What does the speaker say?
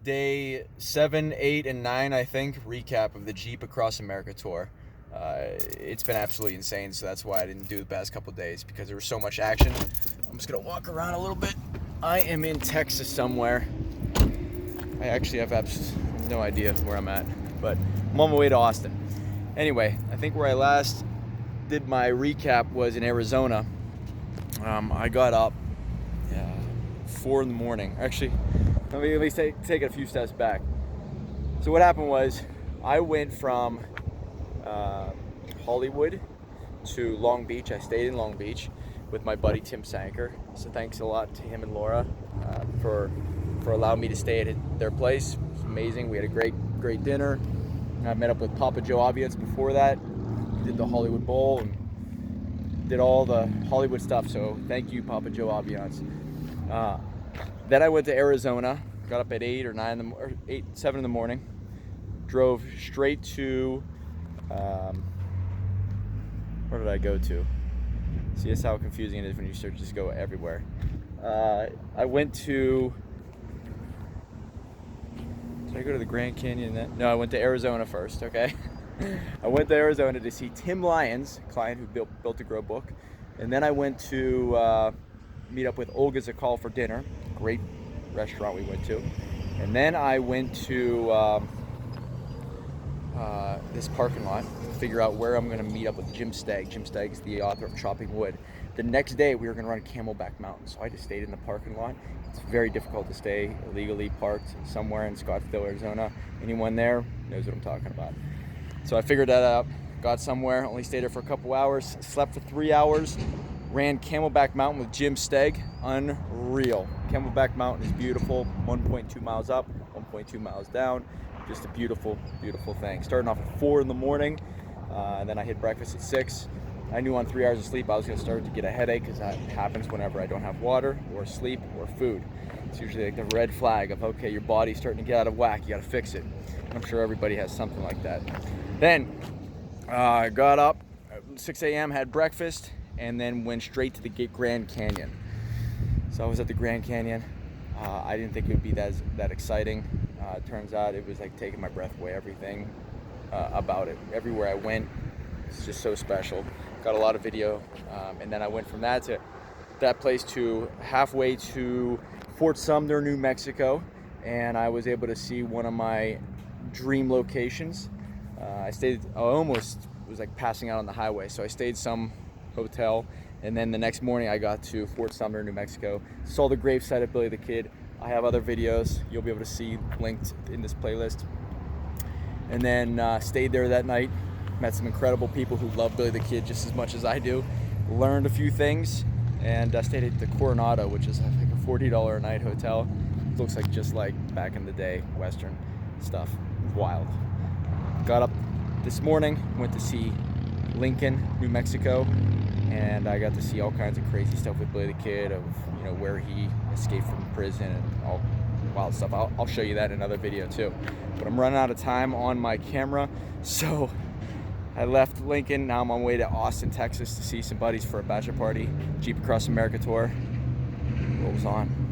day 7, 8, and 9, I think, recap of the Jeep Across America tour. It's been absolutely insane, so that's why I didn't do the past couple days, because there was so much action. I'm just gonna walk around a little bit. I am in Texas somewhere. I actually have no idea where I'm at, but I'm on my way to Austin. Anyway, I think where I last did my recap was in Arizona. I got up 4 in the morning. Actually, let me take it a few steps back. So what happened was I went from Hollywood to Long Beach. I stayed in Long Beach with my buddy Tim Sanker. So thanks a lot to him and Laura for allowing me to stay at their place. It was amazing. We had a great dinner. I met up with Papa Joe Aviance before that. We did the Hollywood Bowl and did all the Hollywood stuff. So thank you, Papa Joe Aviance. Then I went to Arizona. Got up at 7 in the morning. Drove straight to where did I go to? See, that's how confusing it is when you just go everywhere. I went to. Did I go to the Grand Canyon then? No, I went to Arizona first, okay? I went to Arizona to see Tim Lyons, a client who built a grow book. And then I went to meet up with Olga Zakal for dinner. Great restaurant we went to. And then I went to this parking lot to figure out where I'm going to meet up with Jim Stagg. Jim Stagg is the author of Chopping Wood. The next day we were going to run Camelback Mountain, so I just stayed in the parking lot. It's very difficult to stay illegally parked somewhere in Scottsdale, Arizona. Anyone there knows what I'm talking about. So I figured that out, got somewhere, only stayed there for a couple hours, slept for 3 hours, ran Camelback Mountain with Jim Stagg. Unreal. Camelback Mountain is beautiful, 1.2 miles up, 1.2 miles down. Just a beautiful, beautiful thing. Starting off at 4 in the morning, and then I hit breakfast at 6. I knew on 3 hours of sleep I was going to start to get a headache, because that happens whenever I don't have water or sleep or food. It's usually like the red flag of, okay, your body's starting to get out of whack, you got to fix it. I'm sure everybody has something like that. Then I got up at 6 a.m., had breakfast, and then went straight to the Grand Canyon. So I was at the Grand Canyon. I didn't think it would be that exciting. Turns out it was like taking my breath away, everything about it. Everywhere I went, it's just so special. Got a lot of video, and then I went from that place to halfway to Fort Sumner, New Mexico, and I was able to see one of my dream locations. I almost was like passing out on the highway, so I stayed some hotel, and then the next morning I got to Fort Sumner, New Mexico, saw the gravesite of Billy the Kid. I have other videos you'll be able to see linked in this playlist. And then stayed there that night, met some incredible people who love Billy the Kid just as much as I do, learned a few things, and stayed at the Coronado, which is like a $40 a night hotel. It looks like just like back in the day, Western stuff. Wild. Got up this morning, went to see Lincoln, New Mexico, and I got to see all kinds of crazy stuff with Billy the Kid, of where he escaped from prison and all wild stuff. I'll show you that in another video too. But I'm running out of time on my camera, so I left Lincoln. Now I'm on my way to Austin, Texas to see some buddies for a bachelor party. Jeep Across America tour rolls on.